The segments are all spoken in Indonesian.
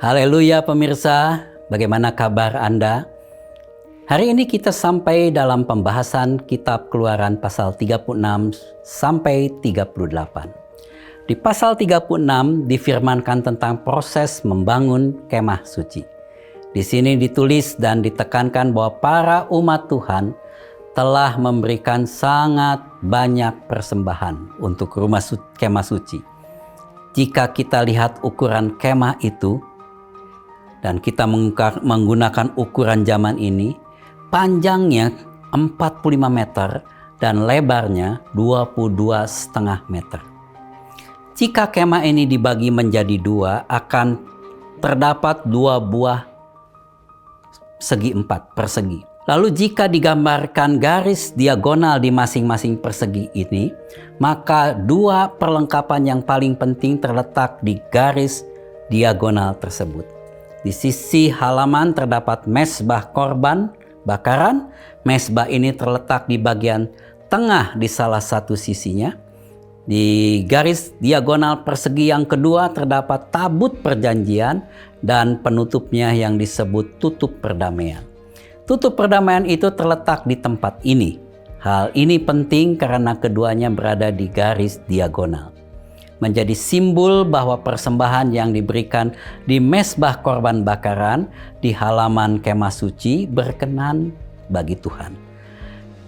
Haleluya pemirsa, bagaimana kabar Anda? Hari ini kita sampai dalam pembahasan kitab Keluaran pasal 36 sampai 38. Di pasal 36 difirmankan tentang proses membangun kemah suci. Di sini ditulis dan ditekankan bahwa para umat Tuhan telah memberikan sangat banyak persembahan untuk kemah suci. Jika kita lihat ukuran kemah itu, dan kita menggunakan ukuran zaman ini, panjangnya 45 meter dan lebarnya 22,5 meter. Jika kemah ini dibagi menjadi dua, akan terdapat 2 buah segi 4 persegi. Lalu jika digambarkan garis diagonal di masing-masing persegi ini, maka 2 perlengkapan yang paling penting terletak di garis diagonal tersebut. Di sisi halaman terdapat mezbah korban bakaran. Mezbah ini terletak di bagian tengah di salah satu sisinya. Di garis diagonal persegi yang kedua terdapat tabut perjanjian dan penutupnya yang disebut tutup perdamaian. Tutup perdamaian itu terletak di tempat ini. Hal ini penting karena keduanya berada di garis diagonal. Menjadi simbol bahwa persembahan yang diberikan di mezbah korban bakaran di halaman kemah suci berkenan bagi Tuhan.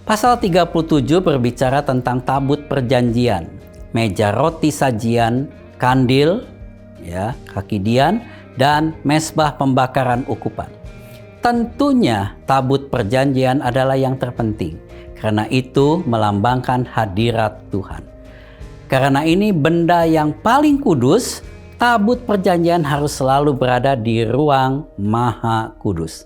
Pasal 37 berbicara tentang tabut perjanjian, meja roti sajian, kandil, kaki dian, dan mezbah pembakaran ukupan. Tentunya tabut perjanjian adalah yang terpenting, karena itu melambangkan hadirat Tuhan. Karena ini benda yang paling kudus, tabut perjanjian harus selalu berada di ruang maha kudus.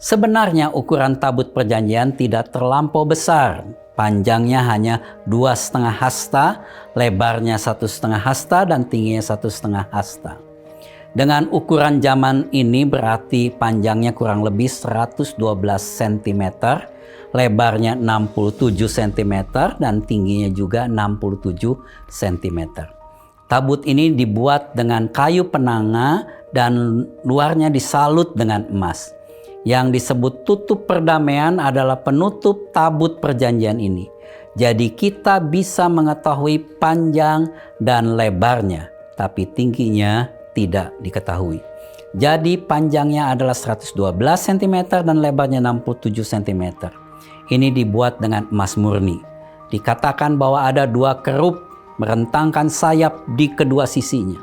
Sebenarnya ukuran tabut perjanjian tidak terlampau besar. Panjangnya hanya 2,5 hasta, lebarnya 1,5 hasta, dan tingginya 1,5 hasta. Dengan ukuran zaman ini berarti panjangnya kurang lebih 112 cm, lebarnya 67 cm, dan tingginya juga 67 cm. Tabut ini dibuat dengan kayu penanga dan luarnya disalut dengan emas. Yang disebut tutup perdamaian adalah penutup tabut perjanjian ini. Jadi kita bisa mengetahui panjang dan lebarnya, tapi tingginya tidak diketahui. Jadi panjangnya adalah 112 cm dan lebarnya 67 cm. Ini dibuat dengan emas murni. Dikatakan bahwa ada 2 kerub merentangkan sayap di kedua sisinya.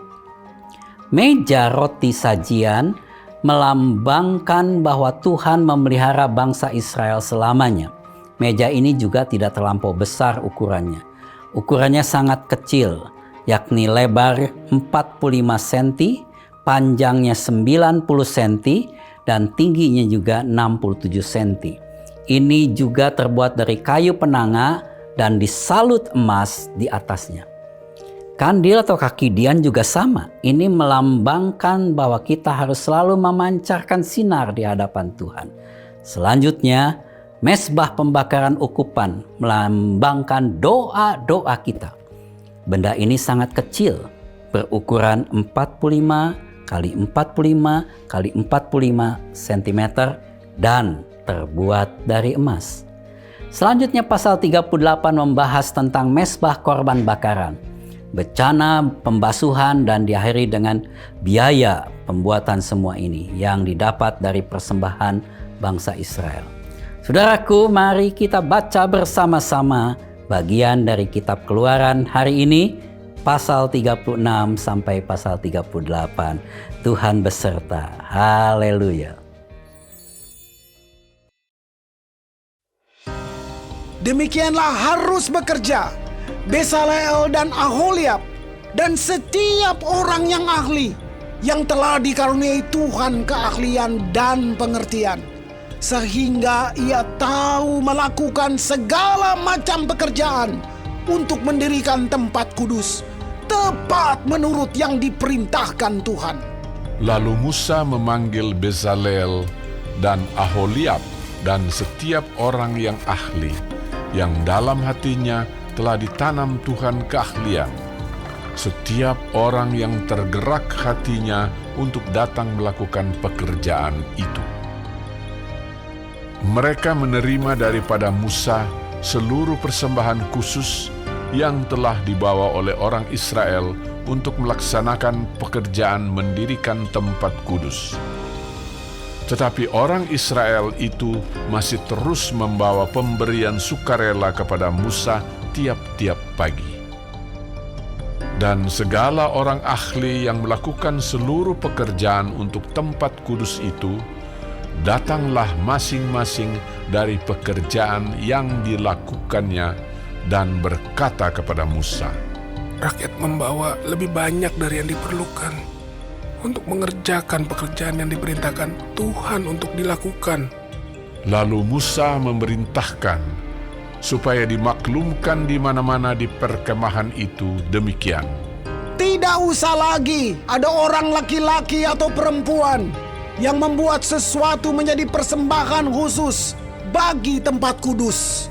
Meja roti sajian melambangkan bahwa Tuhan memelihara bangsa Israel selamanya. Meja ini juga tidak terlampau besar ukurannya. Ukurannya sangat kecil, yakni lebar 45 cm, panjangnya 90 cm, dan tingginya juga 67 cm. Ini juga terbuat dari kayu penanga dan disalut emas di atasnya. Kandil atau kaki dian juga sama. Ini melambangkan bahwa kita harus selalu memancarkan sinar di hadapan Tuhan. Selanjutnya, mezbah pembakaran ukupan melambangkan doa-doa kita. Benda ini sangat kecil, berukuran 45 x 45 x 45 cm dan terbuat dari emas. Selanjutnya pasal 38 membahas tentang mezbah korban bakaran, bencana pembasuhan, dan diakhiri dengan biaya pembuatan semua ini yang didapat dari persembahan bangsa Israel. Saudaraku, mari kita baca bersama-sama bagian dari kitab Keluaran hari ini, pasal 36 sampai pasal 38. Tuhan beserta. Haleluya. Demikianlah harus bekerja Bezalel dan Aholiab dan setiap orang yang ahli, yang telah dikaruniai Tuhan keahlian dan pengertian, sehingga ia tahu melakukan segala macam pekerjaan untuk mendirikan tempat kudus, tepat menurut yang diperintahkan Tuhan. Lalu Musa memanggil Bezalel dan Aholiab dan setiap orang yang ahli, yang dalam hatinya telah ditanam Tuhan keahlian. setiap orang yang tergerak hatinya untuk datang melakukan pekerjaan itu. Mereka menerima daripada Musa seluruh persembahan khusus yang telah dibawa oleh orang Israel untuk melaksanakan pekerjaan mendirikan tempat kudus. Tetapi orang Israel itu masih terus membawa pemberian sukarela kepada Musa tiap-tiap pagi. Dan segala orang ahli yang melakukan seluruh pekerjaan untuk tempat kudus itu, datanglah masing-masing dari pekerjaan yang dilakukannya dan berkata kepada Musa, Rakyat membawa lebih banyak dari yang diperlukan untuk mengerjakan pekerjaan yang diperintahkan Tuhan untuk dilakukan. Lalu Musa memerintahkan supaya dimaklumkan di mana-mana di perkemahan itu demikian. Tidak usah lagi ada orang laki-laki atau perempuan yang membuat sesuatu menjadi persembahan khusus bagi tempat kudus.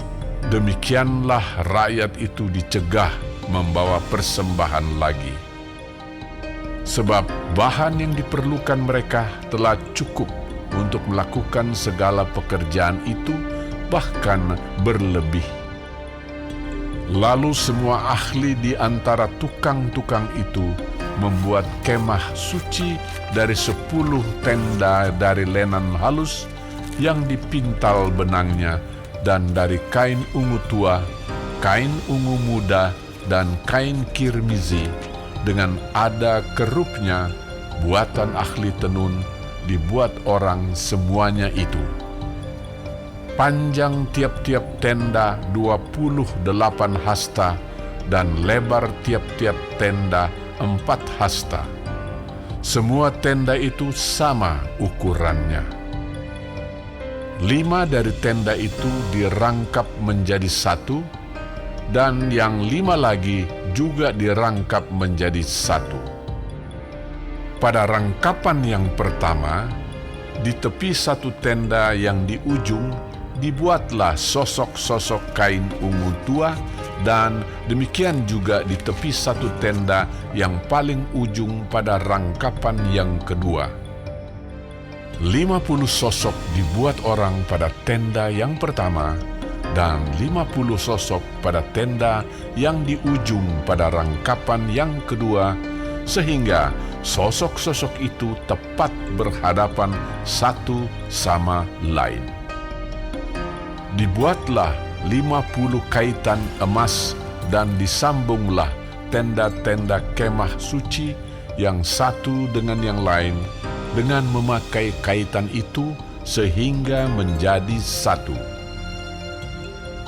Demikianlah rakyat itu dicegah membawa persembahan lagi. Sebab bahan yang diperlukan mereka telah cukup untuk melakukan segala pekerjaan itu, bahkan berlebih. Lalu semua ahli di antara tukang-tukang itu membuat kemah suci dari 10 tenda dari lenan halus yang dipintal benangnya, dan dari kain ungu tua, kain ungu muda, dan kain kirmizi, dengan ada kerupnya, buatan ahli tenun, dibuat orang semuanya itu. Panjang tiap-tiap tenda 28 hasta, dan lebar tiap-tiap tenda 4 hasta. Semua tenda itu sama ukurannya. 5 dari tenda itu dirangkap menjadi satu, dan yang 5 lagi juga dirangkap menjadi satu. Pada rangkapan yang pertama, di tepi satu tenda yang di ujung, dibuatlah sosok-sosok kain ungu tua, dan demikian juga di tepi satu tenda yang paling ujung pada rangkapan yang kedua. 50 sosok dibuat orang pada tenda yang pertama, dan 50 sosok pada tenda yang di ujung pada rangkapan yang kedua, sehingga sosok-sosok itu tepat berhadapan satu sama lain. Dibuatlah 50 kaitan emas, dan disambunglah tenda-tenda kemah suci yang satu dengan yang lain dengan memakai kaitan itu sehingga menjadi satu.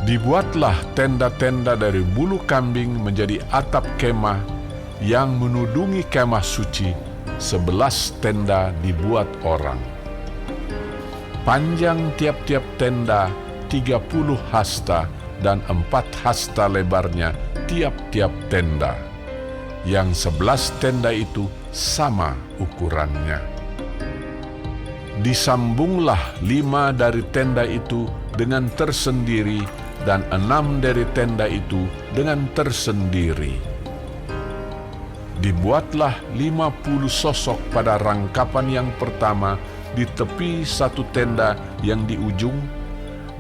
Dibuatlah tenda-tenda dari bulu kambing menjadi atap kemah yang menudungi kemah suci. 11 tenda dibuat orang. Panjang tiap-tiap tenda 30 hasta, dan 4 hasta lebarnya tiap-tiap tenda. Yang 11 tenda itu sama ukurannya. Disambunglah 5 dari tenda itu dengan tersendiri, dan 6 dari tenda itu dengan tersendiri. Dibuatlah 50 sosok pada rangkapan yang pertama di tepi satu tenda yang di ujung,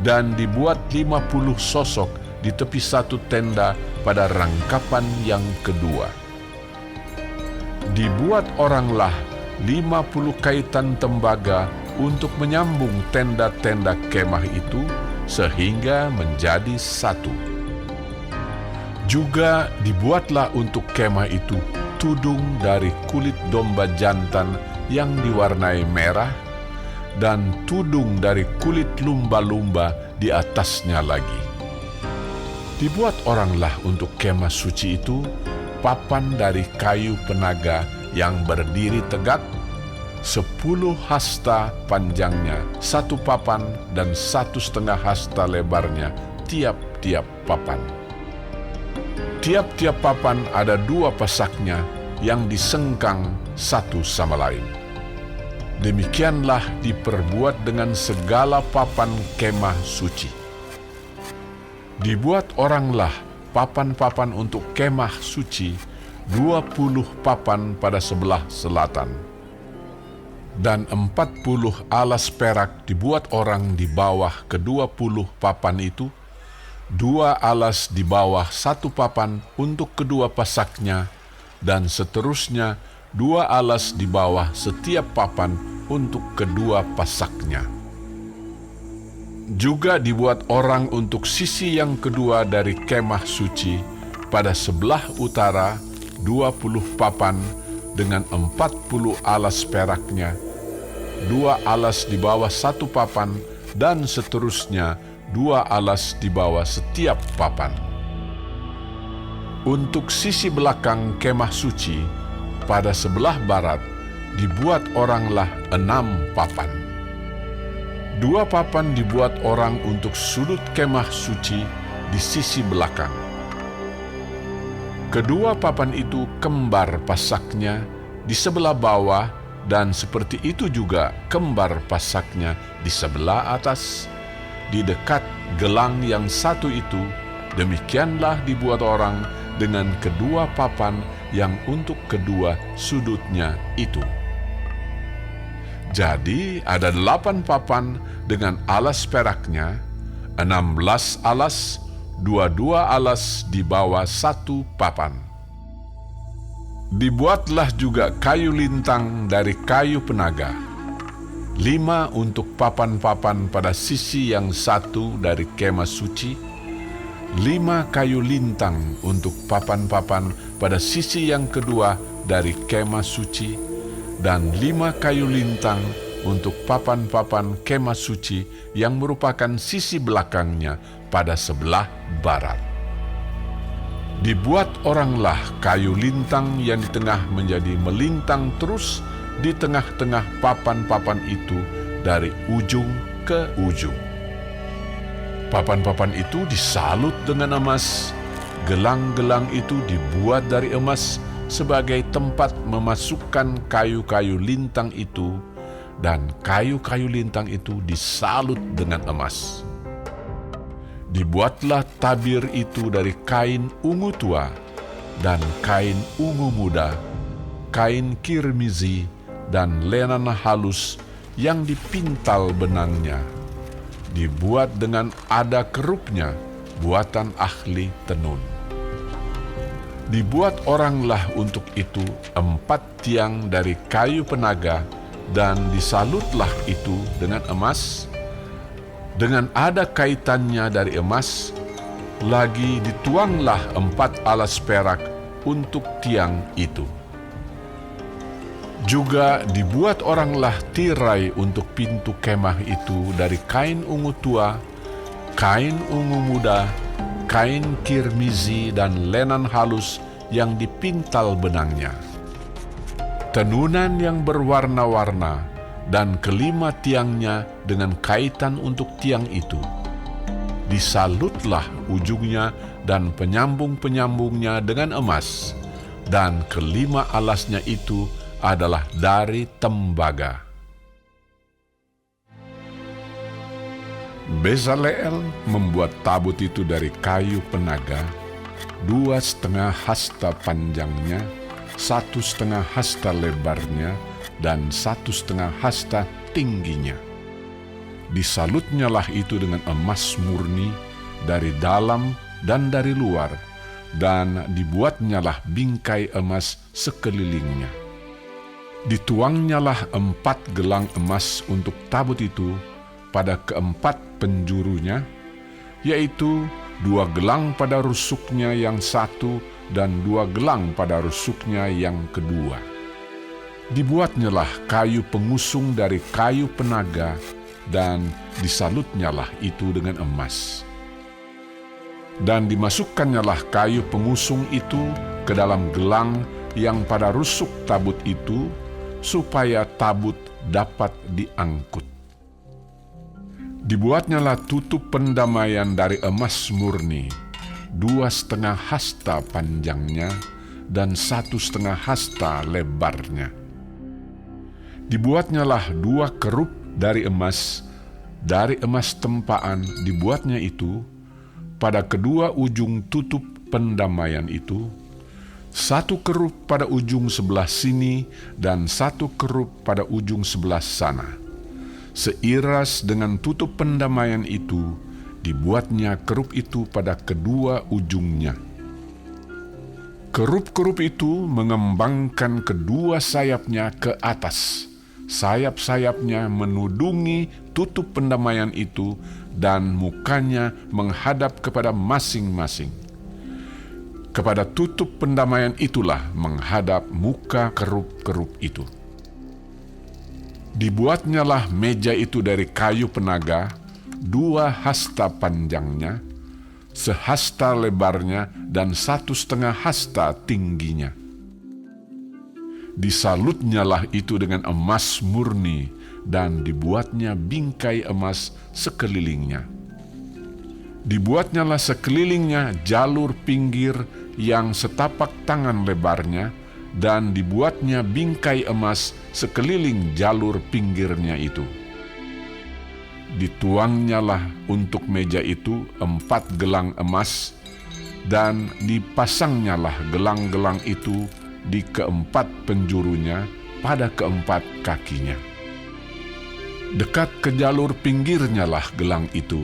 dan dibuat 50 sosok di tepi satu tenda pada rangkapan yang kedua. Dibuat oranglah 50 kaitan tembaga untuk menyambung tenda-tenda kemah itu, sehingga menjadi satu. Juga dibuatlah untuk kemah itu tudung dari kulit domba jantan yang diwarnai merah, dan tudung dari kulit lumba-lumba di atasnya lagi. Dibuat oranglah untuk kemah suci itu papan dari kayu penaga yang berdiri tegak, 10 hasta panjangnya, 1 papan, dan 1,5 hasta lebarnya tiap-tiap papan. Tiap-tiap papan ada 2 pasaknya yang disengkang satu sama lain. Demikianlah diperbuat dengan segala papan kemah suci. Dibuat oranglah papan-papan untuk kemah suci 20 papan pada sebelah selatan. Dan 40 alas perak dibuat orang di bawah ke-20 papan itu, 2 alas di bawah 1 papan untuk kedua pasaknya, dan seterusnya 2 alas di bawah setiap papan untuk kedua pasaknya. Juga dibuat orang untuk sisi yang kedua dari kemah suci pada sebelah utara 20 papan dengan 40 alas peraknya, 2 alas di bawah 1 papan, dan seterusnya 2 alas di bawah setiap papan. Untuk sisi belakang kemah suci pada sebelah barat dibuat oranglah 6 papan. 2 papan dibuat orang untuk sudut kemah suci di sisi belakang. Kedua papan itu kembar pasaknya di sebelah bawah, dan seperti itu juga kembar pasaknya di sebelah atas. Di dekat gelang yang satu itu, demikianlah dibuat orang dengan kedua papan yang untuk kedua sudutnya itu. Jadi ada 8 papan dengan alas peraknya, 16 alas, 22 alas di bawah 1 papan. Dibuatlah juga kayu lintang dari kayu penaga, 5 untuk papan-papan pada sisi yang satu dari kemah suci, 5 kayu lintang untuk papan-papan pada sisi yang kedua dari kemah suci, dan 5 kayu lintang untuk papan-papan kemah suci yang merupakan sisi belakangnya pada sebelah barat. Dibuat oranglah kayu lintang yang di tengah menjadi melintang terus di tengah-tengah papan-papan itu dari ujung ke ujung. Papan-papan itu disalut dengan emas, gelang-gelang itu dibuat dari emas sebagai tempat memasukkan kayu-kayu lintang itu, dan kayu-kayu lintang itu disalut dengan emas. Dibuatlah tabir itu dari kain ungu tua dan kain ungu muda, kain kirmizi dan lenan halus yang dipintal benangnya. Dibuat dengan ada kerupnya, buatan ahli tenun. Dibuat oranglah untuk itu 4 tiang dari kayu penaga, dan disalutlah itu dengan emas, dengan ada kaitannya dari emas, lagi dituanglah 4 alas perak untuk tiang itu. Juga dibuat oranglah tirai untuk pintu kemah itu dari kain ungu tua, kain ungu muda, kain kirmizi dan lenan halus yang dipintal benangnya. Tenunan yang berwarna-warna dan kelima tiangnya dengan kaitan untuk tiang itu. Disalutlah ujungnya dan penyambung-penyambungnya dengan emas, dan kelima alasnya itu adalah dari tembaga. Bezaleel membuat tabut itu dari kayu penaga, 2,5 hasta panjangnya, 1,5 hasta lebarnya, dan 1,5 hasta tingginya. Disalutnyalah itu dengan emas murni dari dalam dan dari luar, dan dibuatnyalah bingkai emas sekelilingnya. Dituangnyalah 4 gelang emas untuk tabut itu pada keempat penjurunya, yaitu 2 gelang pada rusuknya yang satu dan 2 gelang pada rusuknya yang kedua. Dibuatnyalah kayu pengusung dari kayu penaga, dan disalutnyalah itu dengan emas. Dan dimasukkannya kayu pengusung itu ke dalam gelang yang pada rusuk tabut itu, supaya tabut dapat diangkut. Dibuatnyalah tutup pendamaian dari emas murni, 2,5 hasta panjangnya dan 1,5 hasta lebarnya. Dibuatnyalah 2 kerup dari emas tempaan dibuatnya itu pada kedua ujung tutup pendamaian itu, 1 kerup pada ujung sebelah sini dan 1 kerup pada ujung sebelah sana. Seiras dengan tutup pendamaian itu, dibuatnya kerup itu pada kedua ujungnya. Kerup-kerup itu mengembangkan kedua sayapnya ke atas. Sayap-sayapnya menudungi tutup pendamaian itu dan mukanya menghadap kepada masing-masing. Kepada tutup pendamaian itulah menghadap muka kerup-kerup itu. Dibuatnyalah meja itu dari kayu penaga, 2 hasta panjangnya, sehasta lebarnya, dan 1,5 hasta tingginya. Disalutnyalah itu dengan emas murni, dan dibuatnya bingkai emas sekelilingnya. Dibuatnyalah sekelilingnya jalur pinggir yang setapak tangan lebarnya, dan dibuatnya bingkai emas sekeliling jalur pinggirnya itu. Dituangnyalah untuk meja itu 4 gelang emas, dan dipasangnyalah gelang-gelang itu di keempat penjurunya pada keempat kakinya. Dekat ke jalur pinggirnyalah gelang itu,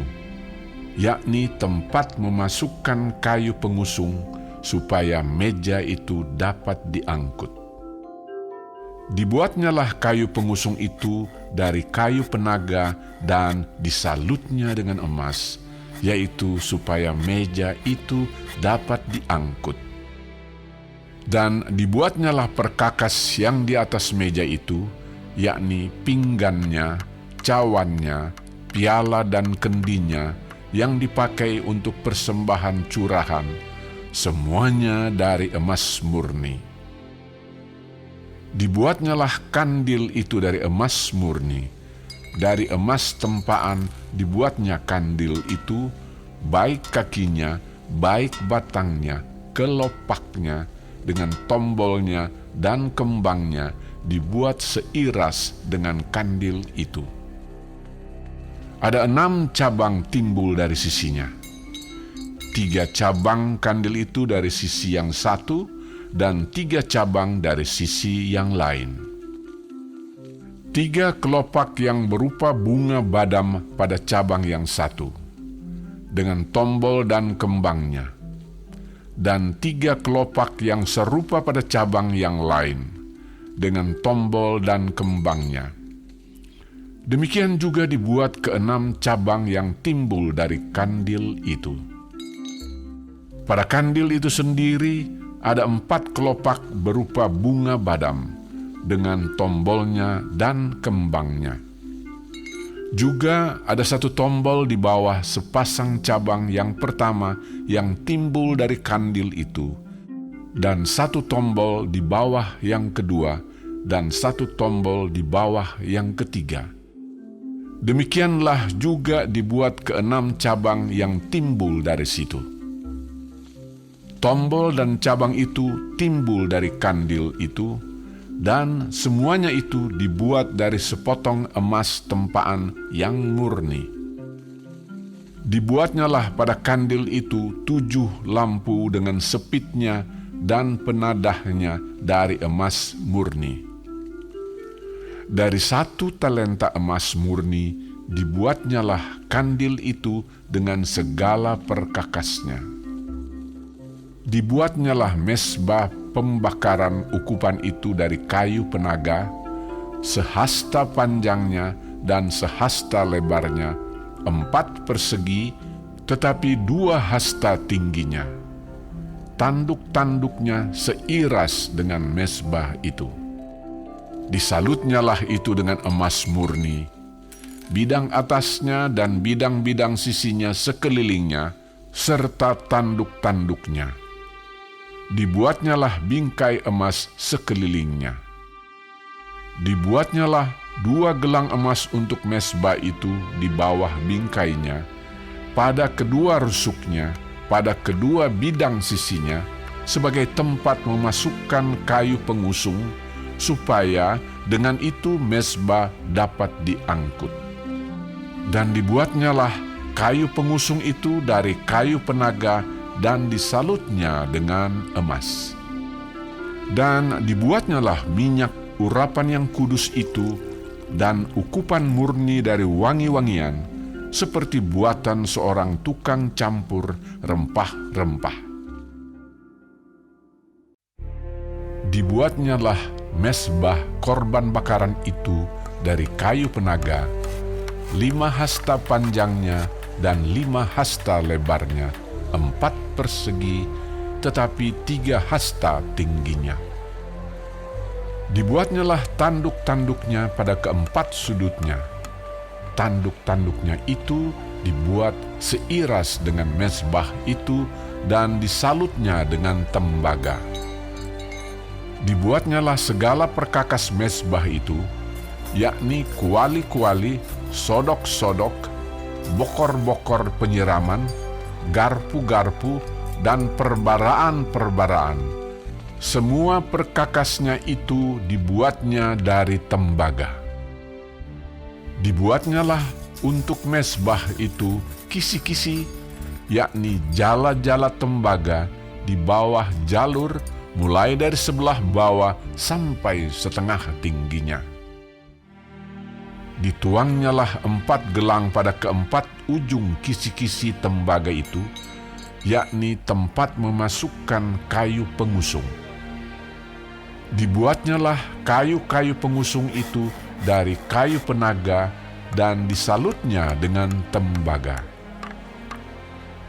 yakni tempat memasukkan kayu pengusung, supaya meja itu dapat diangkut. Dibuatnyalah kayu pengusung itu dari kayu penaga dan disalutnya dengan emas, yaitu supaya meja itu dapat diangkut. Dan dibuatnyalah perkakas yang di atas meja itu, yakni pinggannya, cawannya, piala dan kendinya, yang dipakai untuk persembahan curahan, semuanya dari emas murni. Dibuatnyalah kandil itu dari emas murni. Dari emas tempaan dibuatnya kandil itu, baik kakinya, baik batangnya, kelopaknya, dengan tombolnya dan kembangnya dibuat seiras dengan kandil itu. Ada 6 cabang timbul dari sisinya. 3 cabang kandil itu dari sisi yang satu, dan 3 cabang dari sisi yang lain. 3 kelopak yang berupa bunga badam pada cabang yang satu, dengan tombol dan kembangnya, dan 3 kelopak yang serupa pada cabang yang lain, dengan tombol dan kembangnya. Demikian juga dibuat ke-6 cabang yang timbul dari kandil itu. Pada kandil itu sendiri ada 4 kelopak berupa bunga badam, dengan tombolnya dan kembangnya. Juga ada 1 tombol di bawah sepasang cabang yang pertama yang timbul dari kandil itu, dan 1 tombol di bawah yang kedua, dan 1 tombol di bawah yang ketiga. Demikianlah juga dibuat ke-6 cabang yang timbul dari situ. Tombol dan cabang itu timbul dari kandil itu, dan semuanya itu dibuat dari sepotong emas tempaan yang murni. Dibuatnyalah pada kandil itu 7 lampu dengan sepitnya dan penadahnya dari emas murni. Dari 1 talenta emas murni dibuatnyalah kandil itu dengan segala perkakasnya. Dibuatnyalah mesbah pembakaran ukupan itu dari kayu penaga, sehasta panjangnya dan sehasta lebarnya, 4 persegi, tetapi 2 hasta tingginya. Tanduk-tanduknya seiras dengan mesbah itu. Disalutnyalah itu dengan emas murni, bidang atasnya dan bidang-bidang sisinya sekelilingnya, serta tanduk-tanduknya. Dibuatnyalah bingkai emas sekelilingnya. Dibuatnyalah 2 gelang emas untuk mesbah itu di bawah bingkainya, pada kedua rusuknya, pada kedua bidang sisinya, sebagai tempat memasukkan kayu pengusung, supaya dengan itu mesbah dapat diangkut. Dan dibuatnyalah kayu pengusung itu dari kayu penaga, dan disalutnya dengan emas. Dan dibuatnyalah minyak urapan yang kudus itu dan ukupan murni dari wangi-wangian, seperti buatan seorang tukang campur rempah-rempah. Dibuatnyalah mezbah korban bakaran itu dari kayu penaga, 5 hasta panjangnya dan 5 hasta lebarnya, 4 persegi, tetapi 3 hasta tingginya. Dibuatnyalah tanduk-tanduknya pada keempat sudutnya. Tanduk-tanduknya itu dibuat seiras dengan mezbah itu dan disalutnya dengan tembaga. Dibuatnyalah segala perkakas mezbah itu, yakni kuali-kuali, sodok-sodok, bokor-bokor penyiraman, garpu-garpu, dan perbaraan-perbaraan. Semua perkakasnya itu dibuatnya dari tembaga. Dibuatnyalah untuk mezbah itu kisi-kisi, yakni jala-jala tembaga di bawah jalur, mulai dari sebelah bawah sampai setengah tingginya. Dituangnyalah 4 gelang pada keempat ujung kisi-kisi tembaga itu, yakni tempat memasukkan kayu pengusung. Dibuatnyalah kayu-kayu pengusung itu dari kayu penaga dan disalutnya dengan tembaga.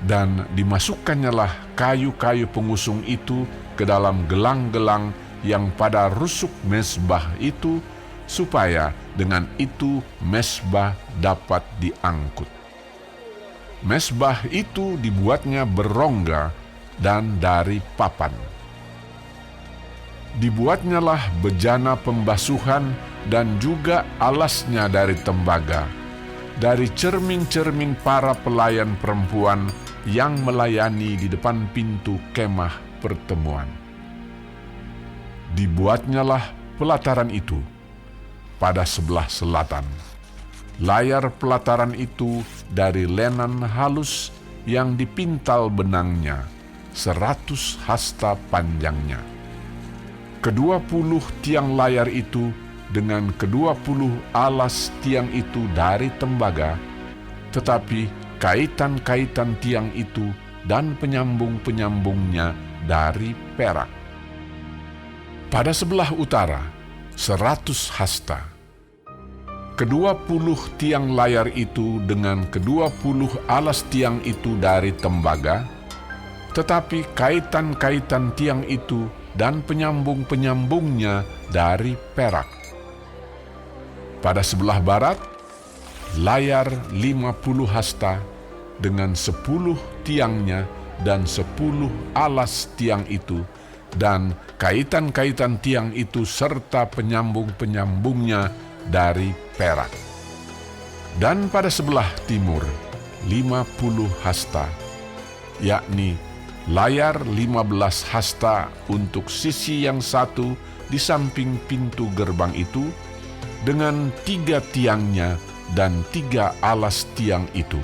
Dan dimasukkannya kayu-kayu pengusung itu ke dalam gelang-gelang yang pada rusuk mezbah itu, supaya dengan itu mezbah dapat diangkut. Mezbah itu dibuatnya berongga dan dari papan. Dibuatnyalah bejana pembasuhan dan juga alasnya dari tembaga, dari cermin-cermin para pelayan perempuan yang melayani di depan pintu kemah pertemuan. Dibuatnyalah pelataran itu pada sebelah selatan. Layar pelataran itu dari lenan halus yang dipintal benangnya, 100 hasta panjangnya. 20 tiang layar itu dengan 20 alas tiang itu dari tembaga, tetapi kaitan-kaitan tiang itu dan penyambung-penyambungnya dari perak. Pada sebelah utara, 100 hasta. 20 tiang layar itu dengan 20 alas tiang itu dari tembaga, tetapi kaitan-kaitan tiang itu dan penyambung-penyambungnya dari perak. Pada sebelah barat, layar 50 hasta dengan 10 tiangnya dan 10 alas tiang itu, dan kaitan-kaitan tiang itu serta penyambung-penyambungnya dari perak. Dan pada sebelah timur, 50 hasta, yakni layar 15 hasta untuk sisi yang satu di samping pintu gerbang itu, dengan 3 tiangnya dan 3 alas tiang itu.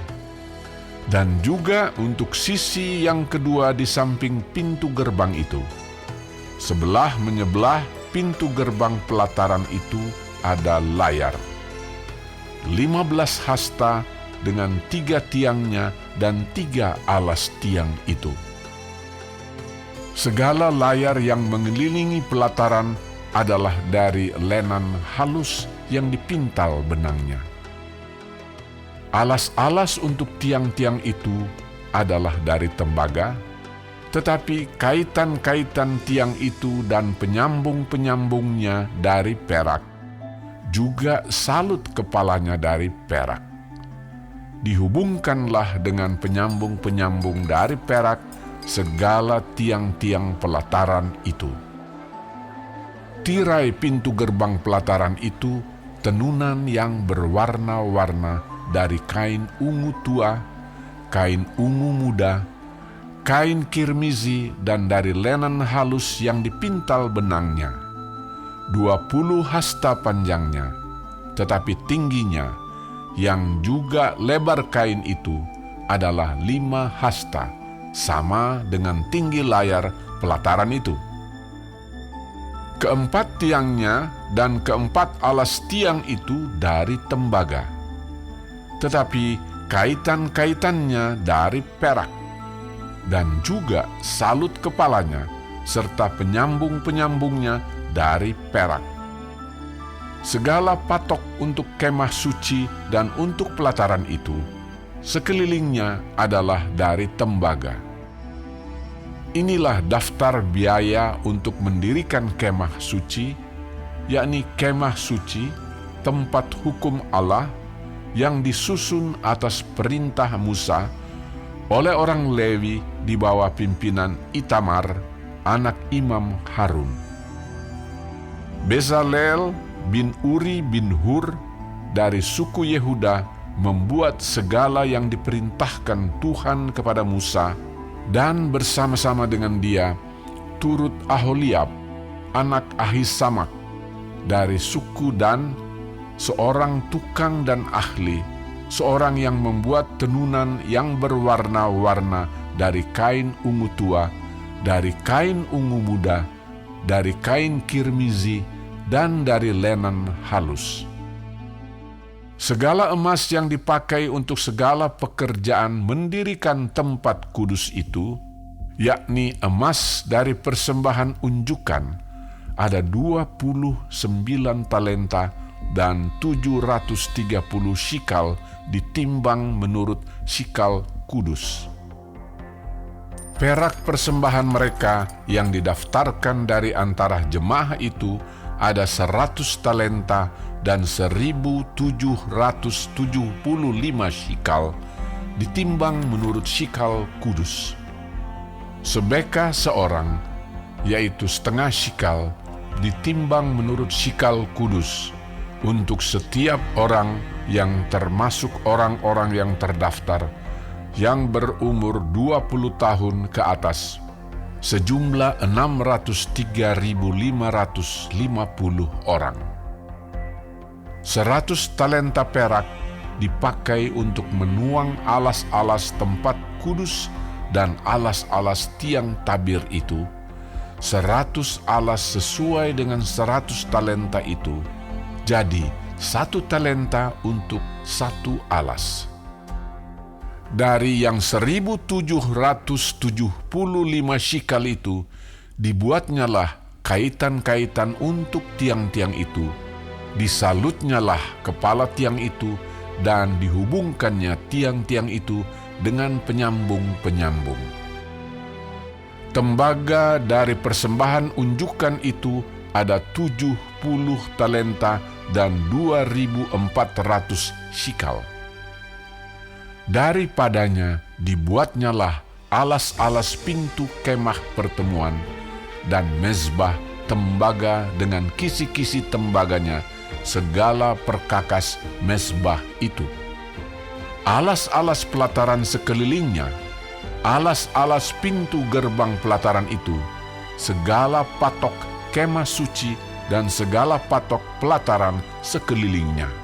Dan juga untuk sisi yang kedua di samping pintu gerbang itu. Sebelah menyebelah pintu gerbang pelataran itu ada layar 15 hasta dengan 3 tiangnya dan 3 alas tiang itu. Segala layar yang mengelilingi pelataran adalah dari lenan halus yang dipintal benangnya. Alas-alas untuk tiang-tiang itu adalah dari tembaga, tetapi kaitan-kaitan tiang itu dan penyambung-penyambungnya dari perak, juga salut kepalanya dari perak. Dihubungkanlah dengan penyambung-penyambung dari perak segala tiang-tiang pelataran itu. Tirai pintu gerbang pelataran itu tenunan yang berwarna-warna dari kain ungu tua, kain ungu muda, kain kirmizi, dan dari lenan halus yang dipintal benangnya. 20 hasta panjangnya, tetapi tingginya, yang juga lebar kain itu, adalah 5 hasta, sama dengan tinggi layar pelataran itu. Keempat tiangnya dan keempat alas tiang itu dari tembaga, tetapi kaitan-kaitannya dari perak, dan juga salut kepalanya serta penyambung-penyambungnya dari perak. Segala patok untuk kemah suci dan untuk pelataran itu, sekelilingnya adalah dari tembaga. Inilah daftar biaya untuk mendirikan kemah suci, yakni kemah suci, tempat hukum Allah, yang disusun atas perintah Musa oleh orang Lewi di bawah pimpinan Itamar, anak Imam Harun. Bezalel bin Uri bin Hur dari suku Yehuda membuat segala yang diperintahkan Tuhan kepada Musa, dan bersama-sama dengan dia turut Aholiab, anak Ahisamak dari suku Dan, seorang tukang dan ahli, seorang yang membuat tenunan yang berwarna-warna dari kain ungu tua, dari kain ungu muda, dari kain kirmizi, dan dari linen halus. Segala emas yang dipakai untuk segala pekerjaan mendirikan tempat kudus itu, yakni emas dari persembahan unjukan, ada 29 talenta dan 730 shikal ditimbang menurut shikal kudus. Perak persembahan mereka yang didaftarkan dari antara jemaah itu ada 100 talenta dan 1.775 shikal ditimbang menurut shikal kudus. Sebeka seorang, yaitu setengah shikal, ditimbang menurut shikal kudus untuk setiap orang yang termasuk orang-orang yang terdaftar yang berumur 20 tahun ke atas, sejumlah 603.550 orang. 100 talenta perak dipakai untuk menuang alas-alas tempat kudus dan alas-alas tiang tabir itu, 100 alas sesuai dengan 100 talenta itu, jadi 1 talenta untuk 1 alas. Dari yang 1.775 shikal itu, dibuatnyalah kaitan-kaitan untuk tiang-tiang itu, disalutnyalah kepala tiang itu, dan dihubungkannya tiang-tiang itu dengan penyambung-penyambung. Tembaga dari persembahan unjukan itu ada 70 talenta dan 2.400 shikal. Daripadanya dibuatnyalah alas-alas pintu kemah pertemuan dan mezbah tembaga dengan kisi-kisi tembaganya, segala perkakas mezbah itu. Alas-alas pelataran sekelilingnya, alas-alas pintu gerbang pelataran itu, segala patok kemah suci dan segala patok pelataran sekelilingnya.